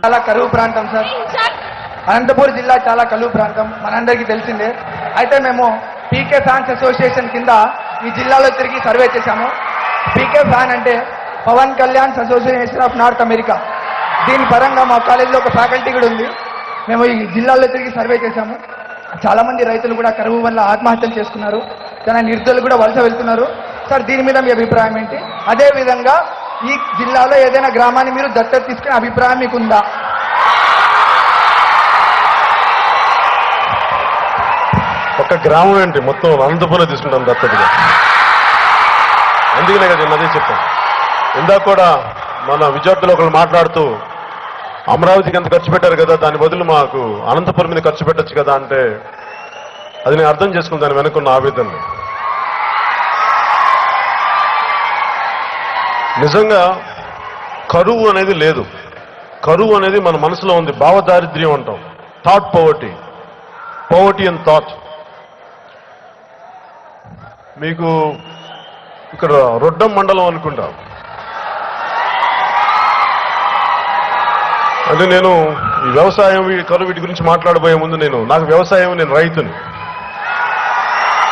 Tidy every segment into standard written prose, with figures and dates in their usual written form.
చాలా కరువు ప్రాంతం సార్. అనంతపూర్ జిల్లా చాలా కరువు ప్రాంతం మనందరికీ తెలిసిందే. అయితే మేము పీకే ఫ్యాన్స్ అసోసియేషన్ కింద ఈ జిల్లాలో తిరిగి సర్వే చేశాము. పీకే ఫ్యాన్ అంటే Pawan Kalyan association of North America. దీని పరంగా మా కాలేజీలో ఒక ఫ్యాకల్టీ కూడా ఉంది. మేము ఈ జిల్లాలో తిరిగి సర్వే చేశాము. చాలా మంది రైతులు కూడా కరువు వల్ల ఆత్మహత్యలు చేసుకున్నారు. చాలా నిర్దలు కూడా వలస వెళ్తున్నారు. సార్ దీని మీద మీ అభిప్రాయం ఏంటి? అదేవిధంగా ఈ జిల్లాలో ఏదైనా గ్రామాన్ని మీరు దత్తత తీసుకునే అభిప్రాయం మీకుందా? ఒక గ్రామం ఏంటి, మొత్తం అనంతపురం తీసుకుంటాం దత్తతగా. అందుకనే కదా నేను అదే చెప్పాను. ఇందాక కూడా మన విద్యార్థులు ఒకళ్ళు మాట్లాడుతూ అమరావతికి ఎంత ఖర్చు పెట్టారు కదా, దాని బదులు మాకు అనంతపురం మీద ఖర్చు పెట్టచ్చు కదా అంటే అది నేను అర్థం చేసుకుని దాని వెనుకున్న ఆవేదనని. నిజంగా కరువు అనేది లేదు. కరువు అనేది మన మనసులో ఉంది. భావదారిద్ర్యం అంటాం, thought poverty, poverty and thought. మీకు ఇక్కడ రొడ్డం మండలం అనుకుంటా. అంటే నేను ఈ వ్యవసాయం కరువు వీటి గురించి మాట్లాడబోయే ముందు నాకు వ్యవసాయం, నేను రైతుని.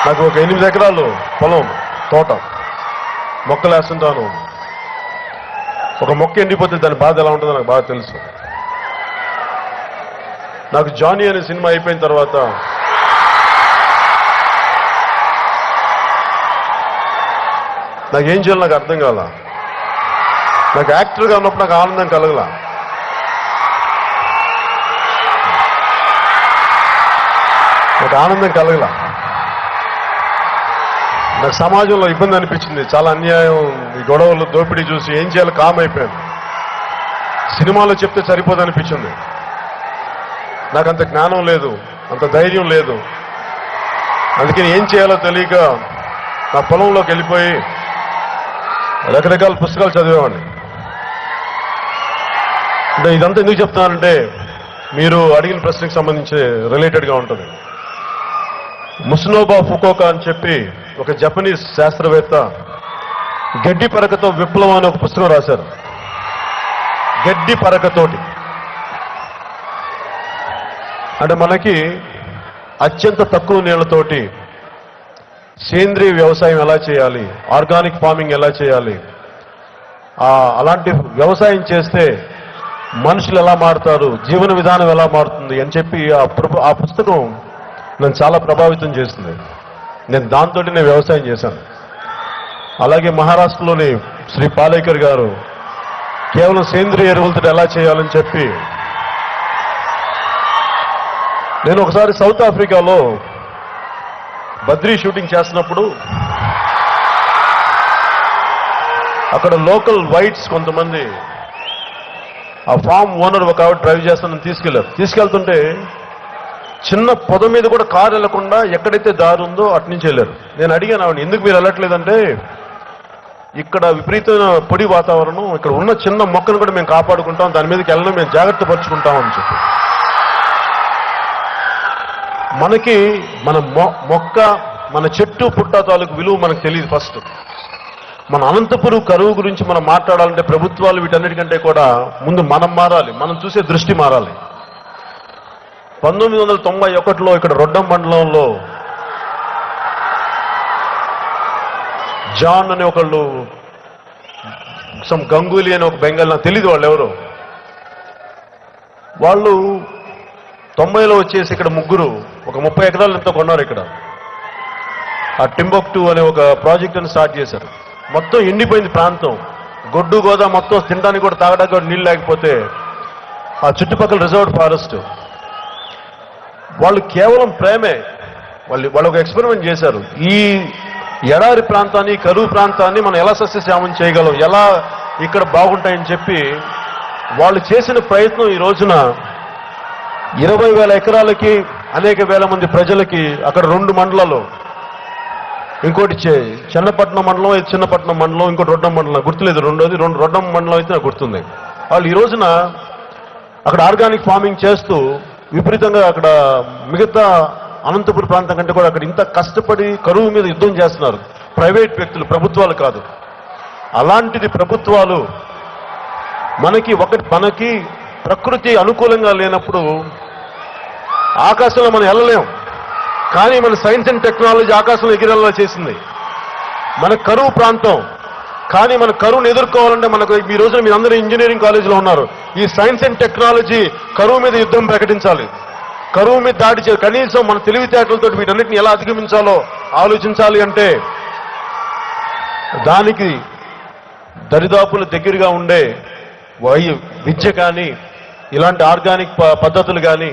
నాకు ఒక 8 ఎకరాలు పొలం, తోట, మొక్కలు వేస్తుంటాను. ఒక మొక్క ఎండిపోతే దాని బాధ ఎలా ఉంటుందో నాకు బాగా తెలుసు. నాకు జానీ అనే సినిమా అయిపోయిన తర్వాత నాకేం చేయాలో నాకు అర్థం కాల. నాకు యాక్టర్గా ఉన్నప్పుడు నాకు ఆనందం కలగల. నాకు ఆనందం కలగల. నాకు సమాజంలో ఇబ్బంది అనిపించింది. చాలా అన్యాయం, ఈ గొడవలు, దోపిడీ చూసి ఏం చేయాలో కామ్ అయిపోయాను. సినిమాలో చెప్తే సరిపోదు అనిపించింది. నాకు అంత జ్ఞానం లేదు, అంత ధైర్యం లేదు. అందుకని ఏం చేయాలో తెలియక నా పొలంలోకి వెళ్ళిపోయి రకరకాల పుస్తకాలు చదివేవాడిని. అంటే ఇదంతా ఎందుకు చెప్తున్నానంటే మీరు అడిగిన ప్రశ్నకు సంబంధించి రిలేటెడ్గా ఉంటుంది. ముస్నోబా ఫుకోకా అని చెప్పి ఒక జపనీస్ శాస్త్రవేత్త గడ్డి పరకతో విప్లవం అనే ఒక పుస్తకం రాశారు. గడ్డి పరకతోటి అంటే మనకి అత్యంత తక్కువ నీళ్లతోటి సేంద్రీయ వ్యవసాయం ఎలా చేయాలి, ఆర్గానిక్ ఫార్మింగ్ ఎలా చేయాలి, అలాంటి వ్యవసాయం చేస్తే మనుషులు ఎలా మారుతారు, జీవన విధానం ఎలా మారుతుంది అని చెప్పి ఆ పుస్తకం నన్ను చాలా ప్రభావితం చేస్తుంది. నేను దాంతో నేను వ్యవసాయం చేశాను. అలాగే మహారాష్ట్రలోని శ్రీ పాలేకర్ గారు కేవలం సేంద్రియ ఎరువులతో ఎలా చేయాలని చెప్పి, నేను ఒకసారి సౌత్ ఆఫ్రికాలో బద్రీ షూటింగ్ చేస్తున్నప్పుడు అక్కడ లోకల్ వైట్స్ కొంతమంది ఆ ఫామ్ ఓనర్ ఒక ఆవిడ డ్రైవ్ చేస్తానని తీసుకెళ్తుంటే చిన్న పొద మీద కూడా కారు వెళ్లకుండా ఎక్కడైతే దారి ఉందో అటు నుంచి వెళ్ళారు. నేను అడిగాను ఆవిడ, ఎందుకు మీరు వెళ్ళట్లేదంటే ఇక్కడ విపరీతమైన పొడి వాతావరణం, ఇక్కడ ఉన్న చిన్న మొక్కను కూడా మేము కాపాడుకుంటాం, దాని మీదకి వెళ్ళడం మేము జాగ్రత్త పరుచుకుంటామని చెప్పి. మనకి మన మొక్క, మన చెట్టు పుట్ట తాలూకు విలువ మనకు తెలియదు. ఫస్ట్ మన అనంతపురం కరువు గురించి మనం మాట్లాడాలంటే ప్రభుత్వాలు వీటన్నిటికంటే కూడా ముందు మనం మారాలి, మనం చూసే దృష్టి మారాలి. 1991లో ఇక్కడ రొడ్డం మండలంలో జాన్ అనే ఒకళ్ళు, గంగూలీ అని ఒక బెంగాల్, నాకు తెలీదు వాళ్ళు ఎవరు. వాళ్ళు 90లో వచ్చేసి ఇక్కడ ముగ్గురు ఒక 30 ఎకరాలతో కొన్నారు. ఇక్కడ ఆ టింబక్టు అనే ఒక ప్రాజెక్ట్ అని స్టార్ట్ చేశారు. మొత్తం ఎండిపోయింది ప్రాంతం, గొడ్డు గోదా మొత్తం తినడానికి కూడా తాగడానికి కూడా నీళ్ళు లేకపోతే ఆ చుట్టుపక్కల రిజర్వ్డ్ ఫారెస్ట్. వాళ్ళు కేవలం ప్రేమే, వాళ్ళు ఒక ఎక్స్పెరిమెంట్ చేశారు. ఈ ఎడారి ప్రాంతాన్ని, కరువు ప్రాంతాన్ని మనం ఎలా సస్యశ్యామం చేయగలం, ఎలా ఇక్కడ బాగుంటాయని చెప్పి వాళ్ళు చేసిన ప్రయత్నం ఈ రోజున 20,000 ఎకరాలకి అనేక వేల మంది ప్రజలకి అక్కడ 2 మండలాలు, ఇంకోటి చెన్నపట్నం మండలం, చిన్నపట్నం మండలం, ఇంకోటి రొడ్డం మండలం, గుర్తులేదు రెండోది, రొడ్డం మండలం అయితే నాకు గుర్తుంది. వాళ్ళు ఈ రోజున అక్కడ ఆర్గానిక్ ఫార్మింగ్ చేస్తూ విపరీతంగా అక్కడ మిగతా అనంతపురం ప్రాంతం కంటే కూడా అక్కడ ఇంత కష్టపడి కరువు మీద యుద్ధం చేస్తున్నారు. ప్రైవేట్ వ్యక్తులు, ప్రభుత్వాలు కాదు. అలాంటిది ప్రభుత్వాలు మనకి ప్రకృతి అనుకూలంగా లేనప్పుడు ఆకాశంలో మనం వెళ్ళలేం. కానీ మన సైన్స్ అండ్ టెక్నాలజీ ఆకాశంలో ఎగిరేలా చేసింది. మన కరువు ప్రాంతం, కానీ మన కరువును ఎదుర్కోవాలంటే మనకు ఈ రోజున మీరందరూ ఇంజనీరింగ్ కాలేజీలో ఉన్నారు. ఈ సైన్స్ అండ్ టెక్నాలజీ కరువు మీద యుద్ధం ప్రకటించాలి, కరువు మీద దాడి చేయాలి. కనీసం మన తెలివితేటలతో వీటన్నిటిని ఎలా అధిగమించాలో ఆలోచించాలి. అంటే దానికి దరిదాపుల దగ్గరగా ఉండే విద్య కానీ, ఇలాంటి ఆర్గానిక్ పద్ధతులు కానీ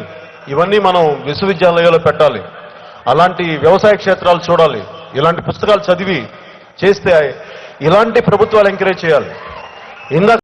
ఇవన్నీ మనం విశ్వవిద్యాలయాల్లో పెట్టాలి. అలాంటి వ్యవసాయ క్షేత్రాలు చూడాలి. ఇలాంటి పుస్తకాలు చదివి చేస్తే ఇలాంటి ప్రభుత్వాలు ఎంకరేజ్ చేయాలి. ఇందాక